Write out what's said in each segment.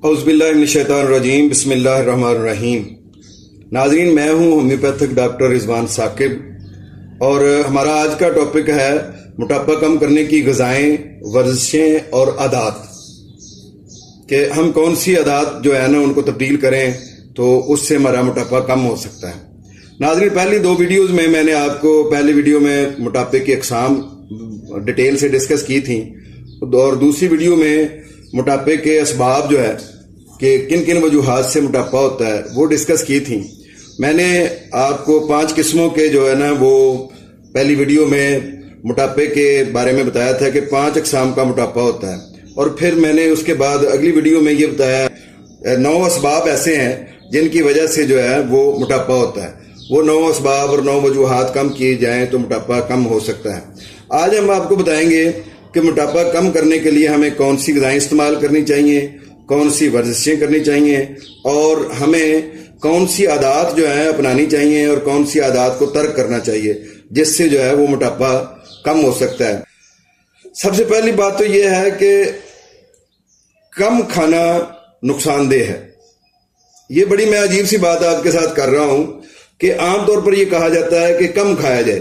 اعوذ باللہ من الشیطان الرجیم، بسم اللہ الرحمن الرحیم۔ ناظرین، میں ہوں ہومیوپیتھک ڈاکٹر رضوان ثاقب، اور ہمارا آج کا ٹاپک ہے موٹاپا کم کرنے کی غذائیں، ورزشیں اور عادات، کہ ہم کون سی عادات جو ہے نا ان کو تبدیل کریں تو اس سے ہمارا موٹاپا کم ہو سکتا ہے۔ ناظرین، پہلی دو ویڈیوز میں نے آپ کو پہلی ویڈیو میں موٹاپے کی اقسام ڈیٹیل سے ڈسکس کی تھیں، اور دوسری ویڈیو میں موٹاپے کے اسباب جو ہے کہ کن کن وجوہات سے موٹاپا ہوتا ہے وہ ڈسکس کی تھیں۔ میں نے آپ کو 5 قسموں کے جو ہے نا وہ پہلی ویڈیو میں موٹاپے کے بارے میں بتایا تھا کہ 5 اقسام کا موٹاپا ہوتا ہے، اور پھر میں نے اس کے بعد اگلی ویڈیو میں یہ بتایا 9 اسباب ایسے ہیں جن کی وجہ سے جو ہے وہ موٹاپا ہوتا ہے۔ وہ 9 اسباب اور 9 وجوہات کم کیے جائیں تو موٹاپا کم ہو سکتا ہے۔ آج ہم آپ کو بتائیں گے کہ موٹاپا کم کرنے کے لیے ہمیں کون سی غذائیں استعمال کرنی چاہیے، کون سی ورزشیں کرنی چاہیے، اور ہمیں کون سی عادات جو ہیں اپنانی چاہیے اور کون سی عادات کو ترک کرنا چاہیے جس سے جو ہے وہ موٹاپا کم ہو سکتا ہے۔ سب سے پہلی بات تو یہ ہے کہ کم کھانا نقصان دہ ہے۔ یہ بڑی میں عجیب سی بات آپ کے ساتھ کر رہا ہوں کہ عام طور پر یہ کہا جاتا ہے کہ کم کھایا جائے،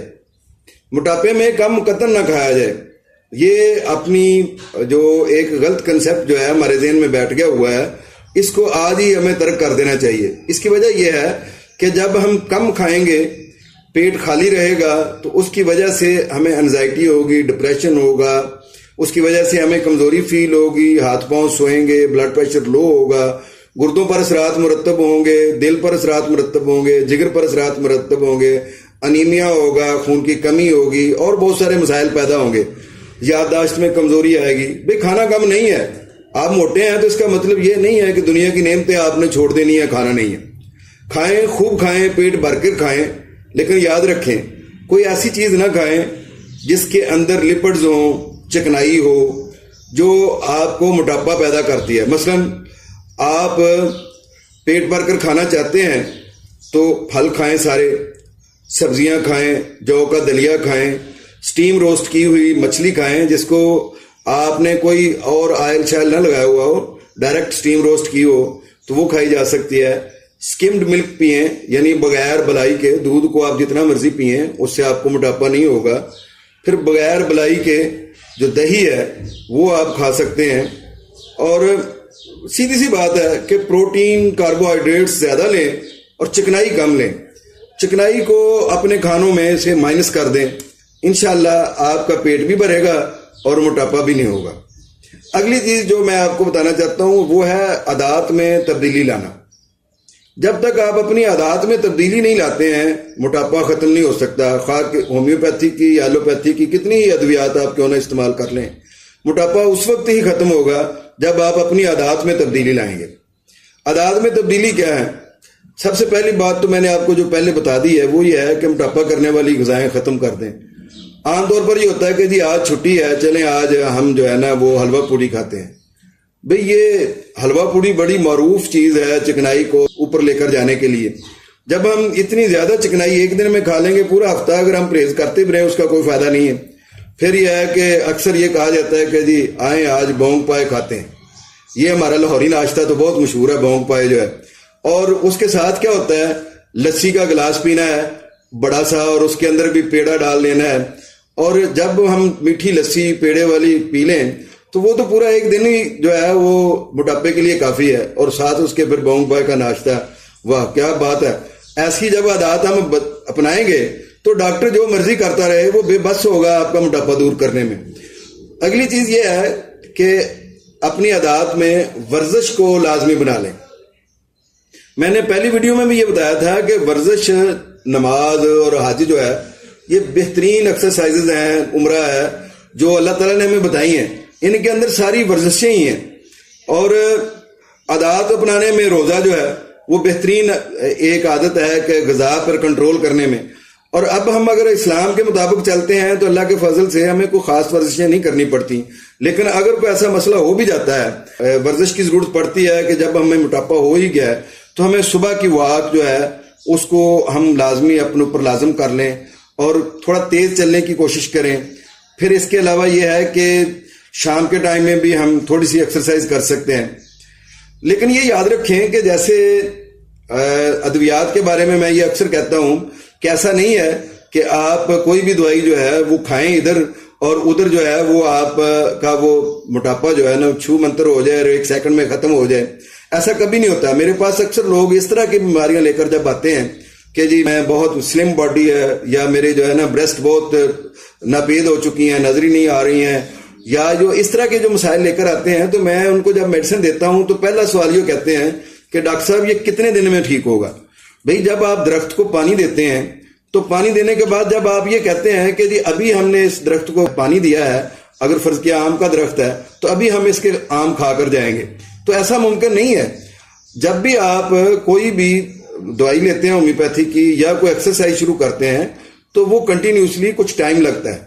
موٹاپے میں کم قطعاً نہ کھایا جائے۔ یہ اپنی جو ایک غلط کنسپٹ جو ہے ہمارے ذہن میں بیٹھ گیا ہوا ہے، اس کو آج ہی ہمیں ترک کر دینا چاہیے۔ اس کی وجہ یہ ہے کہ جب ہم کم کھائیں گے، پیٹ خالی رہے گا، تو اس کی وجہ سے ہمیں انزائٹی ہوگی، ڈپریشن ہوگا، اس کی وجہ سے ہمیں کمزوری فیل ہوگی، ہاتھ پاؤں سوئیں گے، بلڈ پریشر لو ہوگا، گردوں پر اثرات مرتب ہوں گے، دل پر اثرات مرتب ہوں گے، جگر پر اثرات مرتب ہوں گے، انیمیا ہوگا، خون کی کمی ہوگی، اور بہت سارے مسائل پیدا ہوں گے، یادداشت میں کمزوری آئے گی۔ بھئی کھانا کم نہیں ہے، آپ موٹے ہیں تو اس کا مطلب یہ نہیں ہے کہ دنیا کی نعمتیں آپ نے چھوڑ دینی ہے، کھانا نہیں ہے۔ کھائیں، خوب کھائیں، پیٹ بھر کر کھائیں، لیکن یاد رکھیں کوئی ایسی چیز نہ کھائیں جس کے اندر لپڈز ہوں، چکنائی ہو، جو آپ کو موٹاپا پیدا کرتی ہے۔ مثلا آپ پیٹ بھر کر کھانا چاہتے ہیں تو پھل کھائیں، سارے سبزیاں کھائیں، جو کا دلیا کھائیں، سٹیم روسٹ کی ہوئی مچھلی کھائیں جس کو آپ نے کوئی اور آئل شائل نہ لگایا ہوا ہو، ڈائریکٹ سٹیم روسٹ کی ہو تو وہ کھائی جا سکتی ہے۔ سکمڈ ملک پئیں، یعنی بغیر بلائی کے دودھ کو آپ جتنا مرضی پئیں، اس سے آپ کو موٹاپا نہیں ہوگا۔ پھر بغیر بلائی کے جو دہی ہے وہ آپ کھا سکتے ہیں، اور سیدھی سی بات ہے کہ پروٹین، کاربوہائیڈریٹس زیادہ لیں اور چکنائی کم لیں۔ چکنائی کو اپنے کھانوں میں سے مائنس کر دیں، انشاءاللہ آپ کا پیٹ بھی بھرے گا اور موٹاپا بھی نہیں ہوگا۔ اگلی چیز جو میں آپ کو بتانا چاہتا ہوں وہ ہے عادات میں تبدیلی لانا۔ جب تک آپ اپنی عادات میں تبدیلی نہیں لاتے ہیں، موٹاپا ختم نہیں ہو سکتا۔ خواہ ہومیوپیتھی کی یا ایلوپیتھی کی کتنی ہی ادویات آپ کیوں نہ استعمال کر لیں، موٹاپا اس وقت ہی ختم ہوگا جب آپ اپنی عادات میں تبدیلی لائیں گے۔ عادات میں تبدیلی کیا ہے؟ سب سے پہلی بات تو میں نے آپ کو جو پہلے بتا دی ہے وہ یہ ہے کہ موٹاپا کرنے والی غذائیں ختم کر دیں۔ عام طور پر یہ ہوتا ہے کہ جی آج چھٹی ہے، چلیں آج ہم جو ہے نا وہ حلوہ پوڑی کھاتے ہیں۔ بھئی یہ حلوہ پوڑی بڑی معروف چیز ہے چکنائی کو اوپر لے کر جانے کے لیے۔ جب ہم اتنی زیادہ چکنائی ایک دن میں کھا لیں گے، پورا ہفتہ اگر ہم پرہیز کرتے بھی رہیں اس کا کوئی فائدہ نہیں ہے۔ پھر یہ ہے کہ اکثر یہ کہا جاتا ہے کہ جی آئیں آج بونگ پائے کھاتے ہیں۔ یہ ہمارا لاہوری ناشتہ تو بہت مشہور ہے، بونگ پائے جو ہے، اور اس کے ساتھ کیا ہوتا ہے، لسی کا گلاس پینا ہے بڑا سا، اور اس کے اندر بھی پیڑا ڈال لینا ہے، اور جب ہم میٹھی لسی پیڑے والی پی لیں تو وہ تو پورا ایک دن ہی جو ہے وہ موٹاپے کے لیے کافی ہے، اور ساتھ اس کے پھر بونگ پائے کا ناشتہ، واہ کیا بات ہے۔ ایسی جب عادات ہم اپنائیں گے تو ڈاکٹر جو مرضی کرتا رہے وہ بے بس ہوگا آپ کا موٹاپا دور کرنے میں۔ اگلی چیز یہ ہے کہ اپنی عادات میں ورزش کو لازمی بنا لیں۔ میں نے پہلی ویڈیو میں بھی یہ بتایا تھا کہ ورزش، نماز اور حج جو ہے یہ بہترین ایکسرسائزز ہیں، عمرہ ہے جو اللہ تعالیٰ نے ہمیں بتائی ہیں، ان کے اندر ساری ورزشیں ہی ہیں۔ اور عادات اپنانے میں روزہ جو ہے وہ بہترین ایک عادت ہے کہ غذا پر کنٹرول کرنے میں۔ اور اب ہم اگر اسلام کے مطابق چلتے ہیں تو اللہ کے فضل سے ہمیں کوئی خاص ورزشیں نہیں کرنی پڑتی، لیکن اگر کوئی ایسا مسئلہ ہو بھی جاتا ہے، ورزش کی ضرورت پڑتی ہے کہ جب ہمیں موٹاپا ہو ہی گیا ہے تو ہمیں صبح کی واک جو ہے اس کو ہم لازمی اپنے اوپر لازم کر لیں اور تھوڑا تیز چلنے کی کوشش کریں۔ پھر اس کے علاوہ یہ ہے کہ شام کے ٹائم میں بھی ہم تھوڑی سی ایکسرسائز کر سکتے ہیں۔ لیکن یہ یاد رکھیں کہ جیسے ادویات کے بارے میں یہ اکثر کہتا ہوں کہ ایسا نہیں ہے کہ آپ کوئی بھی دوائی جو ہے وہ کھائیں ادھر اور ادھر جو ہے وہ آپ کا وہ موٹاپا جو ہے نا چھو منتر ہو جائے اور 1 سیکنڈ میں ختم ہو جائے. ایسا کبھی نہیں ہوتا. میرے پاس اکثر لوگ اس طرح کی بیماریاں لے کر جب آتے ہیں کہ جی میں بہت سلم باڈی ہے یا میرے جو ہے نا بریسٹ بہت ناپید ہو چکی ہیں, نظر ہی نہیں آ رہی ہیں, یا جو اس طرح کے جو مسائل لے کر آتے ہیں, تو میں ان کو جب میڈیسن دیتا ہوں تو پہلا سوال یہ کہتے ہیں کہ ڈاکٹر صاحب یہ کتنے دن میں ٹھیک ہوگا. بھئی جب آپ درخت کو پانی دیتے ہیں تو پانی دینے کے بعد جب آپ یہ کہتے ہیں کہ جی ابھی ہم نے اس درخت کو پانی دیا ہے, اگر فرض کیا آم کا درخت ہے تو ابھی ہم اس کے آم کھا کر جائیں گے, تو ایسا ممکن نہیں ہے. جب بھی آپ کوئی بھی دوائی لیتے ہیں ہومیوپیتھی کی یا کوئی ایکسرسائز شروع کرتے ہیں تو وہ کنٹینیوسلی کچھ ٹائم لگتا ہے.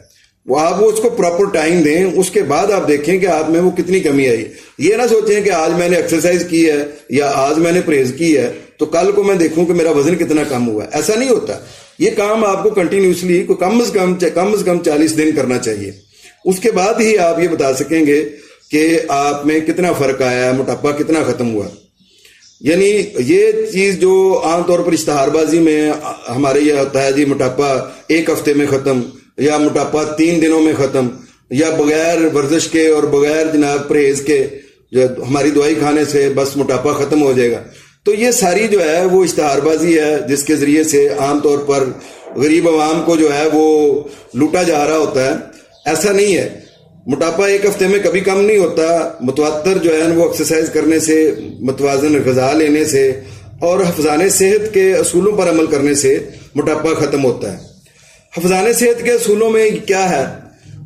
وہ آپ اس کو پراپر ٹائم دیں, اس کے بعد آپ دیکھیں کہ آپ میں وہ کتنی کمی آئی. یہ نہ سوچیں کہ آج میں نے ایکسرسائز کی ہے یا آج میں نے پرہیز کی ہے تو کل کو میں دیکھوں کہ میرا وزن کتنا کم ہوا ہے. ایسا نہیں ہوتا. یہ کام آپ کو کنٹینیوسلی کو کم از کم 40 دن کرنا چاہیے. اس کے بعد ہی آپ یہ بتا سکیں گے کہ آپ میں کتنا فرق آیا ہے, موٹاپا کتنا ختم ہوا. یعنی یہ چیز جو عام طور پر اشتہار بازی میں ہمارے یہ ہوتا ہے جی موٹاپا 1 ہفتے میں ختم یا موٹاپا 3 دنوں میں ختم یا بغیر ورزش کے اور بغیر جناب پرہیز کے جو ہماری دوائی کھانے سے بس موٹاپا ختم ہو جائے گا. تو یہ ساری جو ہے وہ اشتہار بازی ہے جس کے ذریعے سے عام طور پر غریب عوام کو جو ہے وہ لوٹا جا رہا ہوتا ہے. ایسا نہیں ہے. موٹاپا 1 ہفتے میں کبھی کم نہیں ہوتا. متواتر جو ہے وہ ایکسرسائز کرنے سے, متوازن غذا لینے سے اور حفظان صحت کے اصولوں پر عمل کرنے سے موٹاپا ختم ہوتا ہے. حفظان صحت کے اصولوں میں کیا ہے؟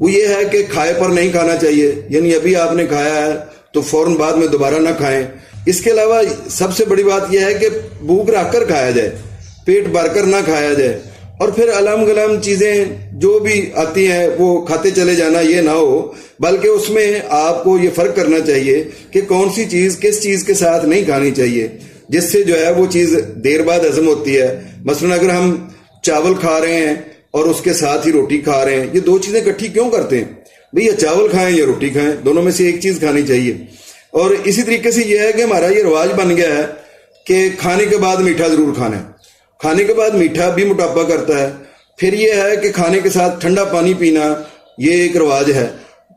وہ یہ ہے کہ کھائے پر نہیں کھانا چاہیے, یعنی ابھی آپ نے کھایا ہے تو فوراً بعد میں دوبارہ نہ کھائیں. اس کے علاوہ سب سے بڑی بات یہ ہے کہ بھوک رکھ کر کھایا جائے, پیٹ بھر کر نہ کھایا جائے, اور پھر علم گلم چیزیں جو بھی آتی ہیں وہ کھاتے چلے جانا یہ نہ ہو, بلکہ اس میں آپ کو یہ فرق کرنا چاہیے کہ کون سی چیز کس چیز کے ساتھ نہیں کھانی چاہیے جس سے جو ہے وہ چیز دیر بعد ہضم ہوتی ہے. مثلا اگر ہم چاول کھا رہے ہیں اور اس کے ساتھ ہی روٹی کھا رہے ہیں, یہ 2 چیزیں اکٹھی کیوں کرتے ہیں؟ بھئی یا چاول کھائیں یا روٹی کھائیں, دونوں میں سے ایک چیز کھانی چاہیے. اور اسی طریقے سے یہ ہے کہ ہمارا یہ رواج بن گیا ہے کہ کھانے کے بعد میٹھا ضرور کھانا ہے. کھانے کے بعد میٹھا بھی موٹاپا کرتا ہے. پھر یہ ہے کہ کھانے کے ساتھ ٹھنڈا پانی پینا, یہ ایک رواج ہے.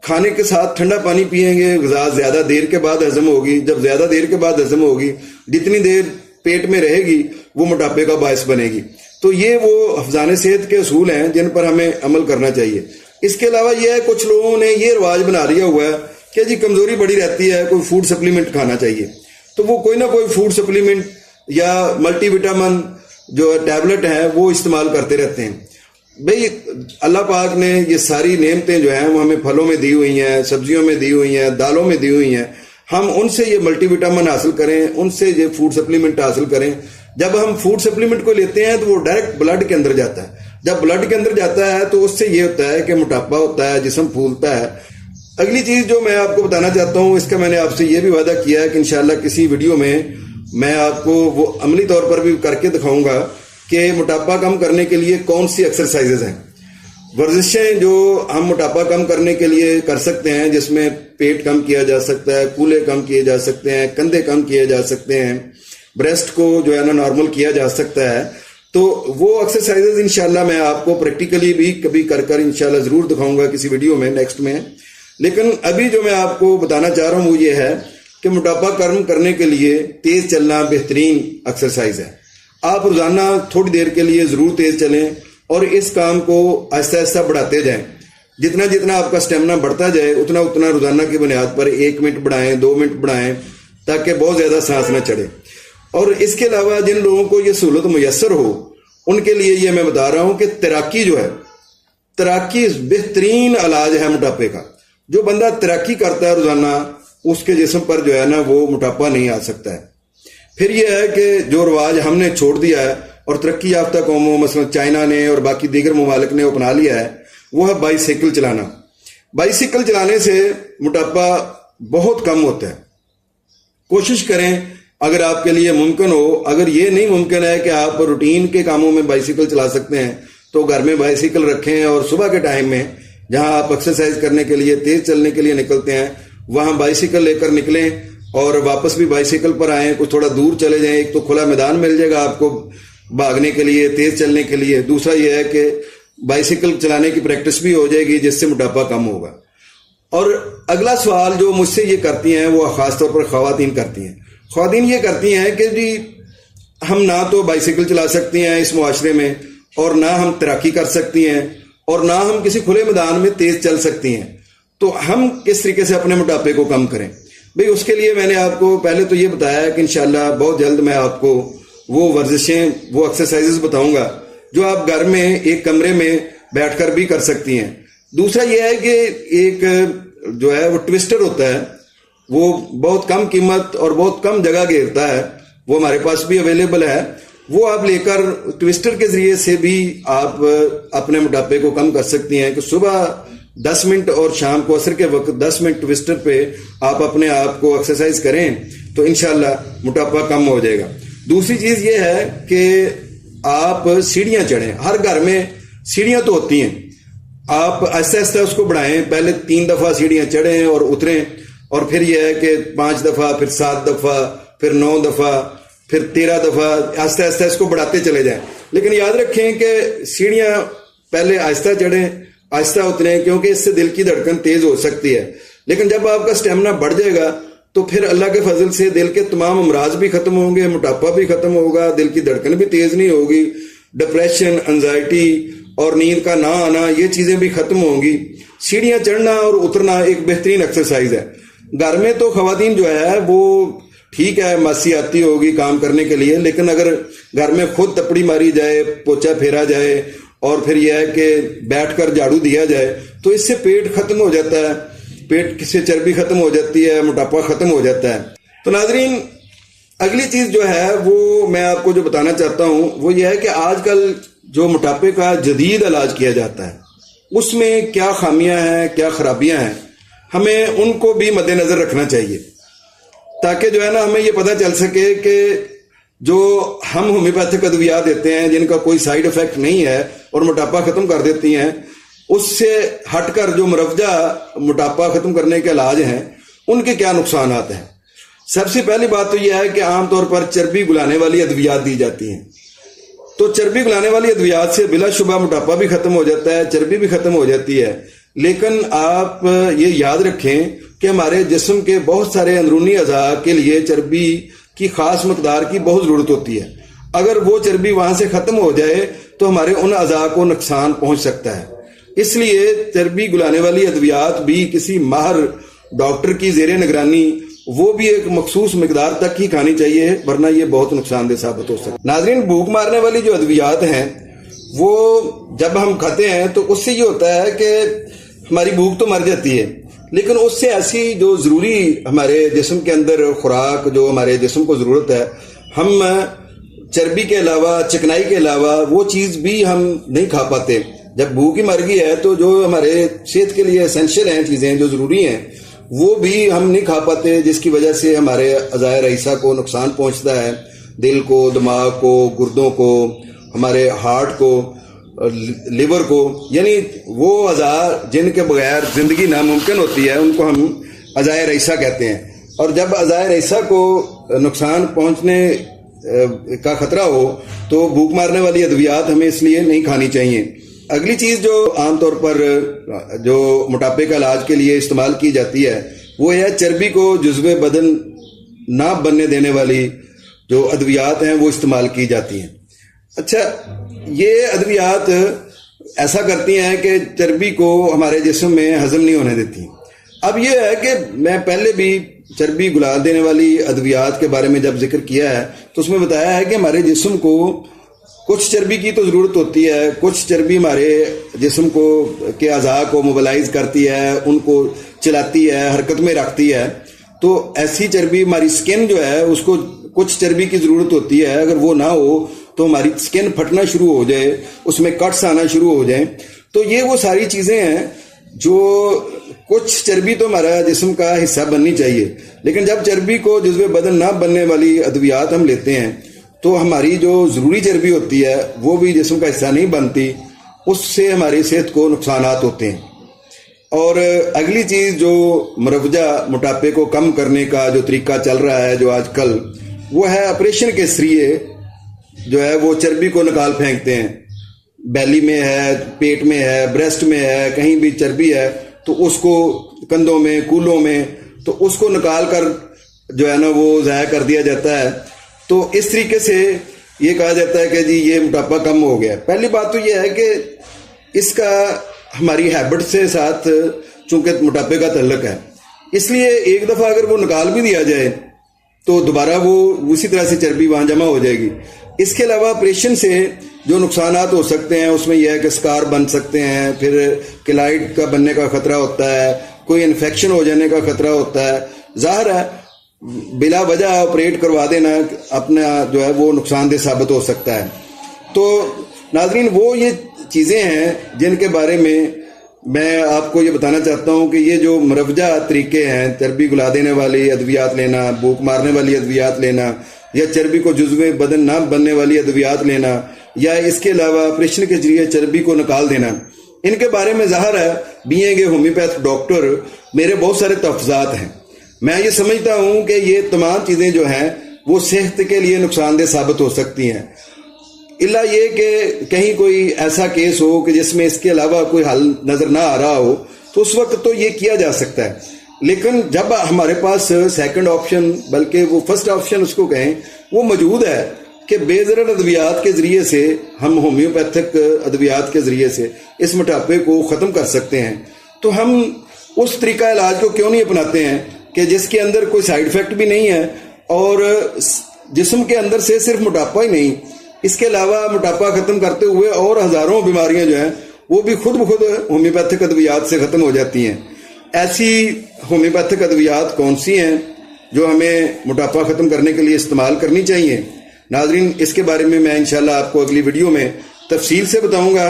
کھانے کے ساتھ ٹھنڈا پانی پیئیں گے, غذا زیادہ دیر کے بعد ہضم ہوگی. جب زیادہ دیر کے بعد ہضم ہوگی, جتنی دیر پیٹ میں رہے گی وہ موٹاپے کا باعث بنے گی. تو یہ وہ حفظان صحت کے اصول ہیں جن پر ہمیں عمل کرنا چاہیے. اس کے علاوہ یہ ہے کچھ لوگوں نے یہ رواج بنا لیا ہوا ہے کہ جی کمزوری بڑی رہتی ہے, کوئی فوڈ سپلیمنٹ کھانا چاہیے, تو وہ کوئی نہ کوئی فوڈ سپلیمنٹ یا ملٹی وٹامن جو ٹیبلٹ ہیں وہ استعمال کرتے رہتے ہیں. بھئی اللہ پاک نے یہ ساری نعمتیں جو ہیں وہ ہمیں پھلوں میں دی ہوئی ہیں, سبزیوں میں دی ہوئی ہیں, دالوں میں دی ہوئی ہیں. ہم ان سے یہ ملٹی وٹامن حاصل کریں, ان سے یہ فوڈ سپلیمنٹ حاصل کریں. جب ہم فوڈ سپلیمنٹ کو لیتے ہیں تو وہ ڈائریکٹ بلڈ کے اندر جاتا ہے. جب بلڈ کے اندر جاتا ہے تو اس سے یہ ہوتا ہے کہ موٹاپا ہوتا ہے, جسم پھولتا ہے. اگلی چیز جو میں آپ کو بتانا چاہتا ہوں, اس کا میں نے آپ سے یہ بھی وعدہ کیا ہے کہ انشاءاللہ کسی ویڈیو میں آپ کو وہ عملی طور پر بھی کر کے دکھاؤں گا کہ موٹاپا کم کرنے کے لیے کون سی ایکسرسائزز ہیں, ورزشیں جو ہم موٹاپا کم کرنے کے لیے کر سکتے ہیں, جس میں پیٹ کم کیا جا سکتا ہے, کولے کم کیے جا سکتے ہیں, کندھے کم کیے جا سکتے ہیں, بریسٹ کو جو ہے نا نارمل کیا جا سکتا ہے. تو وہ ایکسرسائزز انشاءاللہ میں آپ کو پریکٹیکلی بھی کبھی کر انشاءاللہ ضرور دکھاؤں گا کسی ویڈیو میں نیکسٹ میں. لیکن ابھی جو میں آپ کو بتانا چاہ رہا ہوں وہ یہ ہے کہ موٹاپا کم کرنے کے لیے تیز چلنا بہترین ایکسرسائز ہے. آپ روزانہ تھوڑی دیر کے لیے ضرور تیز چلیں اور اس کام کو آہستہ آہستہ بڑھاتے جائیں. جتنا آپ کا اسٹیمنا بڑھتا جائے اتنا روزانہ کی بنیاد پر 1 منٹ بڑھائیں, 2 منٹ بڑھائیں, تاکہ بہت زیادہ سانس نہ چڑھے. اور اس کے علاوہ جن لوگوں کو یہ سہولت میسر ہو ان کے لیے یہ میں بتا رہا ہوں کہ تیراکی جو ہے, تیراکی بہترین علاج ہے موٹاپے کا. جو بندہ تیراکی کرتا ہے روزانہ اس کے جسم پر جو ہے نا وہ موٹاپا نہیں آ سکتا ہے. پھر یہ ہے کہ جو رواج ہم نے چھوڑ دیا ہے اور ترقی یافتہ قوموں مثلا چائنا نے اور باقی دیگر ممالک نے اپنا لیا ہے, وہ ہے بائیسیکل چلانا. بائیسیکل چلانے سے موٹاپا بہت کم ہوتا ہے. کوشش کریں اگر آپ کے لیے ممکن ہو. اگر یہ نہیں ممکن ہے کہ آپ روٹین کے کاموں میں بائیسیکل چلا سکتے ہیں تو گھر میں بائیسیکل رکھیں اور صبح کے ٹائم میں جہاں آپ ایکسرسائز کرنے کے لیے, تیز چلنے کے لیے نکلتے ہیں, وہاں بائیسیکل لے کر نکلیں اور واپس بھی بائیسیکل پر آئیں, کچھ تھوڑا دور چلے جائیں. ایک تو کھلا میدان مل جائے گا آپ کو بھاگنے کے لیے, تیز چلنے کے لیے. دوسرا یہ ہے کہ بائیسیکل چلانے کی پریکٹس بھی ہو جائے گی, جس سے موٹاپا کم ہوگا. اور اگلا سوال جو مجھ سے یہ کرتی ہیں, وہ خاص طور پر خواتین کرتی ہیں. خواتین یہ کرتی ہیں کہ جی ہم نہ تو بائیسیکل چلا سکتی ہیں اس معاشرے میں, اور نہ ہم تیراکی کر سکتی ہیں, اور نہ ہم کسی کھلے میدان میں تیز چل سکتی ہیں. تو ہم کس طریقے سے اپنے موٹاپے کو کم کریں؟ بھئی اس کے لیے میں نے آپ کو پہلے تو یہ بتایا کہ انشاءاللہ بہت جلد میں آپ کو وہ ورزشیں, وہ ایکسرسائزز بتاؤں گا جو آپ گھر میں ایک کمرے میں بیٹھ کر بھی کر سکتی ہیں. دوسرا یہ ہے کہ ایک جو ہے وہ ٹوسٹر ہوتا ہے, وہ بہت کم قیمت اور بہت کم جگہ گھیرتا ہے, وہ ہمارے پاس بھی اویلیبل ہے. وہ آپ لے کر ٹوسٹر کے ذریعے سے بھی آپ اپنے موٹاپے کو کم کر سکتی ہیں کہ صبح 10 منٹ اور شام کو عصر کے وقت 10 منٹ ٹوسٹر پہ آپ اپنے آپ کو ایکسرسائز کریں تو انشاءاللہ موٹاپا کم ہو جائے گا. دوسری چیز یہ ہے کہ آپ سیڑھیاں چڑھیں. ہر گھر میں سیڑھیاں تو ہوتی ہیں, آپ آہستہ آہستہ اس کو بڑھائیں. پہلے 3 دفعہ سیڑھیاں چڑھیں اور اتریں, اور پھر یہ ہے کہ 5 دفعہ, پھر 7 دفعہ, پھر 9 دفعہ, پھر 13 دفعہ, آہستہ آہستہ اس کو بڑھاتے چلے جائیں. لیکن یاد رکھیں کہ سیڑھیاں پہلے آہستہ چڑھیں, آہستہ اتریں, کیونکہ اس سے دل کی دھڑکن تیز ہو سکتی ہے. لیکن جب آپ کا اسٹیمنا بڑھ جائے گا تو پھر اللہ کے فضل سے دل کے تمام امراض بھی ختم ہوں گے, موٹاپا بھی ختم ہوگا, دل کی دھڑکن بھی تیز نہیں ہوگی, ڈپریشن, انزائٹی اور نیند کا نہ آنا, یہ چیزیں بھی ختم ہوں گی. سیڑھیاں چڑھنا اور اترنا ایک بہترین ایکسرسائز ہے. گھر میں تو خواتین جو ہے وہ ٹھیک ہے, ماسی آتی ہوگی کام کرنے کے لیے, لیکن اگر گھر میں خود تپڑی ماری جائے, پوچھا پھیرا جائے, اور پھر یہ ہے کہ بیٹھ کر جھاڑو دیا جائے, تو اس سے پیٹ ختم ہو جاتا ہے, پیٹ سے چربی ختم ہو جاتی ہے, موٹاپا ختم ہو جاتا ہے. تو ناظرین, اگلی چیز جو ہے وہ میں آپ کو جو بتانا چاہتا ہوں وہ یہ ہے کہ آج کل جو موٹاپے کا جدید علاج کیا جاتا ہے اس میں کیا خامیاں ہیں, کیا خرابیاں ہیں, ہمیں ان کو بھی مد نظر رکھنا چاہیے, تاکہ جو ہے نا ہمیں یہ پتہ چل سکے کہ جو ہم ہومیوپیتھک ادویات دیتے ہیں جن کا کوئی سائیڈ افیکٹ نہیں ہے اور موٹاپا ختم کر دیتی ہیں, اس سے ہٹ کر جو مروجہ موٹاپا ختم کرنے کے علاج ہیں ان کے کیا نقصانات ہیں. سب سے پہلی بات تو یہ ہے کہ عام طور پر چربی گلانے والی ادویات دی جاتی ہیں. تو چربی گلانے والی ادویات سے بلا شبہ موٹاپا بھی ختم ہو جاتا ہے, چربی بھی ختم ہو جاتی ہے. لیکن آپ یہ یاد رکھیں کہ ہمارے جسم کے بہت سارے اندرونی اعضاء کے لیے چربی کی خاص مقدار کی بہت ضرورت ہوتی ہے. اگر وہ چربی وہاں سے ختم ہو جائے تو ہمارے ان اعضاء کو نقصان پہنچ سکتا ہے. اس لیے چربی گلانے والی ادویات بھی کسی ماہر ڈاکٹر کی زیر نگرانی وہ بھی ایک مخصوص مقدار تک ہی کھانی چاہیے, ورنہ یہ بہت نقصان دہ ثابت ہو سکتا ہے. ناظرین, بھوک مارنے والی جو ادویات ہیں وہ جب ہم کھاتے ہیں تو اس سے یہ ہوتا ہے کہ ہماری بھوک تو مر جاتی ہے, لیکن اس سے ایسی جو ضروری ہمارے جسم کے اندر خوراک جو ہمارے جسم کو ضرورت ہے, ہم چربی کے علاوہ, چکنائی کے علاوہ وہ چیز بھی ہم نہیں کھا پاتے. جب بھوک ہی مر گئی ہے تو جو ہمارے صحت کے لیے اسینشل ہیں, چیزیں جو ضروری ہیں, وہ بھی ہم نہیں کھا پاتے, جس کی وجہ سے ہمارے اعضاء رئیسہ کو نقصان پہنچتا ہے, دل کو, دماغ کو, گردوں کو, ہمارے ہارٹ کو, لیور کو. یعنی وہ اعضاء جن کے بغیر زندگی ناممکن ہوتی ہے ان کو ہم اعضاء رئیسہ کہتے ہیں. اور جب اعضاء رئیسہ کو نقصان پہنچنے کا خطرہ ہو تو بھوک مارنے والی ادویات ہمیں اس لیے نہیں کھانی چاہیے. اگلی چیز جو عام طور پر جو موٹاپے کا علاج کے لیے استعمال کی جاتی ہے وہ ہے چربی کو جزو بدن نہ بننے دینے والی جو ادویات ہیں وہ استعمال کی جاتی ہیں. اچھا, یہ ادویات ایسا کرتی ہیں کہ چربی کو ہمارے جسم میں ہضم نہیں ہونے دیتی. اب یہ ہے کہ میں پہلے بھی چربی گلا دینے والی ادویات کے بارے میں جب ذکر کیا ہے تو اس میں بتایا ہے کہ ہمارے جسم کو کچھ چربی کی تو ضرورت ہوتی ہے, کچھ چربی ہمارے جسم کو کے اعضاء کو موبلائز کرتی ہے, ان کو چلاتی ہے, حرکت میں رکھتی ہے. تو ایسی چربی ہماری سکن جو ہے اس کو کچھ چربی کی ضرورت ہوتی ہے, اگر وہ نہ ہو تو ہماری سکن پھٹنا شروع ہو جائے, اس میں کٹس آنا شروع ہو جائیں. تو یہ وہ ساری چیزیں ہیں جو کچھ چربی تو ہمارا جسم کا حصہ بننی چاہیے, لیکن جب چربی کو جزو بدن نہ بننے والی ادویات ہم لیتے ہیں تو ہماری جو ضروری چربی ہوتی ہے وہ بھی جسم کا حصہ نہیں بنتی, اس سے ہماری صحت کو نقصانات ہوتے ہیں. اور اگلی چیز جو مروجہ موٹاپے کو کم کرنے کا جو طریقہ چل رہا ہے جو آج کل، وہ ہے آپریشن کے ذریعے جو ہے وہ چربی کو نکال پھینکتے ہیں. بیلی میں ہے، پیٹ میں ہے، بریسٹ میں ہے، کہیں بھی چربی ہے تو اس کو کندھوں میں، کولوں میں، تو اس کو نکال کر جو ہے نا وہ ضائع کر دیا جاتا ہے. تو اس طریقے سے یہ کہا جاتا ہے کہ جی یہ موٹاپا کم ہو گیا. پہلی بات تو یہ ہے کہ اس کا ہماری ہیبٹ سے ساتھ چونکہ موٹاپے کا تعلق ہے، اس لیے ایک دفعہ اگر وہ نکال بھی دیا جائے تو دوبارہ وہ اسی طرح سے چربی وہاں جمع ہو جائے گی. اس کے علاوہ آپریشن سے جو نقصانات ہو سکتے ہیں اس میں یہ ہے کہ سکار بن سکتے ہیں، پھر کیلائٹ کا بننے کا خطرہ ہوتا ہے، کوئی انفیکشن ہو جانے کا خطرہ ہوتا ہے. ظاہر ہے بلا وجہ آپریٹ کروا دینا اپنا جو ہے وہ نقصان دہ ثابت ہو سکتا ہے. تو ناظرین وہ یہ چیزیں ہیں جن کے بارے میں آپ کو یہ بتانا چاہتا ہوں کہ یہ جو مروجہ طریقے ہیں، چربی گلا دینے والی ادویات لینا، بھوک مارنے والی ادویات لینا، یا چربی کو جزو بدن نہ بننے والی ادویات لینا، یا اس کے علاوہ آپریشن کے ذریعے چربی کو نکال دینا، ان کے بارے میں ظاہر ہے بینگ اے ہومیوپیتھ ڈاکٹر میرے بہت سارے تحفظات ہیں. میں یہ سمجھتا ہوں کہ یہ تمام چیزیں جو ہیں وہ صحت کے لیے نقصان دہ ثابت ہو سکتی ہیں، الا یہ کہ کہیں کوئی ایسا کیس ہو کہ جس میں اس کے علاوہ کوئی حل نظر نہ آ رہا ہو تو اس وقت تو یہ کیا جا سکتا ہے. لیکن جب ہمارے پاس سیکنڈ آپشن، بلکہ وہ فرسٹ آپشن اس کو کہیں، وہ موجود ہے کہ بے ضرر ادویات کے ذریعے سے، ہم ہومیوپیتھک ادویات کے ذریعے سے اس موٹاپے کو ختم کر سکتے ہیں، تو ہم اس طریقہ علاج کو کیوں نہیں اپناتے ہیں کہ جس کے اندر کوئی سائیڈ افیکٹ بھی نہیں ہے اور جسم کے اندر سے صرف موٹاپا ہی نہیں، اس کے علاوہ موٹاپا ختم کرتے ہوئے اور ہزاروں بیماریاں جو ہیں وہ بھی خود بخود ہومیوپیتھک ادویات سے ختم ہو جاتی ہیں. ایسی ہومیوپیتھک ادویات کون سی ہیں جو ہمیں موٹاپا ختم کرنے کے لیے استعمال کرنی چاہیے؟ ناظرین اس کے بارے میں انشاءاللہ آپ کو اگلی ویڈیو میں تفصیل سے بتاؤں گا،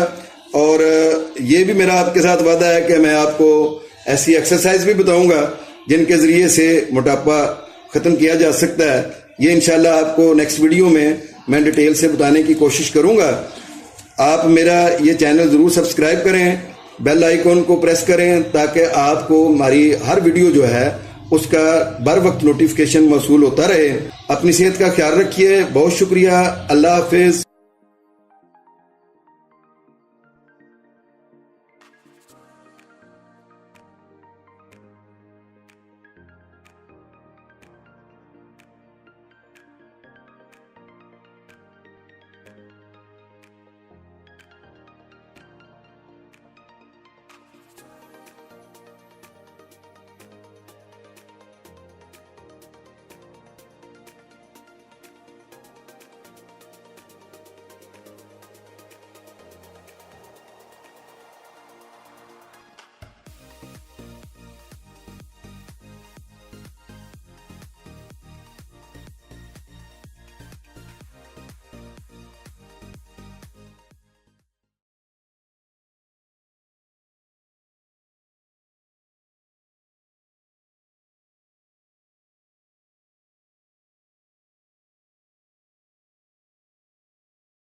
اور یہ بھی میرا آپ کے ساتھ وعدہ ہے کہ میں آپ کو ایسی ایکسرسائز بھی بتاؤں گا جن کے ذریعے سے موٹاپا ختم کیا جا سکتا ہے. یہ انشاءاللہ آپ کو نیکسٹ ویڈیو میں ڈیٹیل سے بتانے کی کوشش کروں گا. آپ میرا یہ چینل ضرور سبسکرائب کریں، بیل آئیکن کو پریس کریں تاکہ آپ کو ہماری ہر ویڈیو جو ہے اس کا بر وقت نوٹیفیکیشن موصول ہوتا رہے. اپنی صحت کا خیال رکھیے. بہت شکریہ. اللہ حافظ.